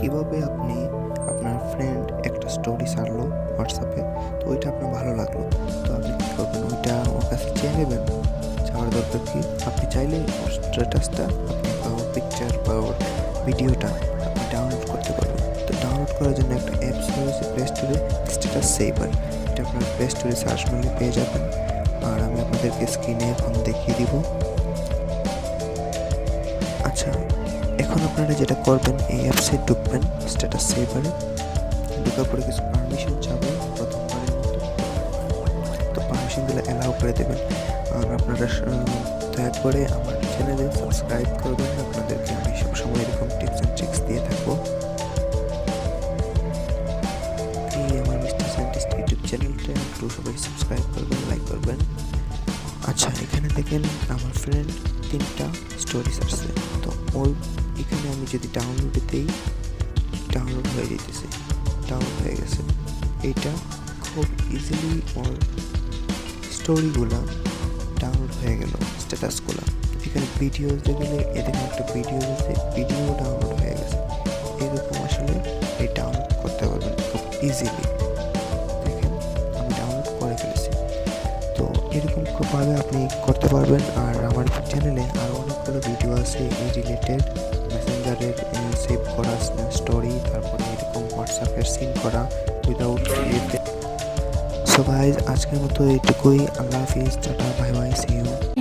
কিভাবে আপনি আপনার ফ্রেন্ড একটা স্টোরি ছাড়লো হোয়াটসঅ্যাপে, তো ওইটা আপনার ভালো লাগলো, তো আপনি কী করবেন, ওইটা ওর কাছে চেয়ে নেবেন। চাওয়ার দরকার কি, আপনি চাইলে ওর স্ট্যাটাসটা আপনি বা ওর পিকচার বা ওর ভিডিওটা আপনি ডাউনলোড করতে পারবেন। তো ডাউনলোড করার জন্য একটা অ্যাপস রয়েছে প্লে স্টোরে, স্ট্যাটাস সেভার। এটা আপনার প্লে স্টোরে সার্চ মারলে পেয়ে যাবেন, আর আমি আপনাদেরকে স্ক্রিনে এখন দেখিয়ে দিব। আচ্ছা, এখন আপনারা যেটা করবেন, এই অ্যাপসে ঢুকবেন, স্ট্যাটাস সেভারে ঢোকার পরে কিছু পারমিশন চাবে প্রথমবারের মতো, তো পারমিশনগুলো অ্যালাউ করে দেবেন। আর আপনারা দয়া করে আমার চ্যানেলে সাবস্ক্রাইব করবেন, আপনাদেরকে আমি সবসময় এরকম টিপস অ্যান্ড ট্রিক্স দিয়ে থাকবো। এই আমার মিস্টার সায়েন্টিস্ট ইউটিউব চ্যানেলটা একটু সবাই সাবস্ক্রাইব করবেন, লাইক করবেন। আচ্ছা, এখানে দেখেন আমার ফ্রেন্ড 3টা স্টোরিজ আসছে, তো ওই এখানে আমি যদি ডাউনলোডে দিই, ডাউনলোড হয়ে যেতেছে, ডাউনলোড হয়ে গেছে। এইটা খুব ইজিলি ওর স্টোরিগুলো ডাউনলোড হয়ে গেল, স্ট্যাটাসগুলো। এখানে ভিডিওস দেখলে এখানে একটা ভিডিও আছে, ভিডিও ডাউনলোড হয়ে গেছে। এরকম আসলে এই ডাউনলোড করতে পারবেন খুব ইজিলি। দেখেন আমি ডাউনলোড করে ফেলেছি, তো এরকম ভাবে আপনি করতে পারবেন। আর আমার চ্যানেলে আরও অনেকগুলো ভিডিও আছে এই রিলেটেড, মেসেঞ্জারের সেভ করা স্টোরি, তারপরে এরকম হোয়াটসঅ্যাপের সিন করা উইদাউট রিলেটেড। সো গাইজ, আজকের মতো এইটুকুই। আল্লাহ হাফিজ, tata, bye bye, see you.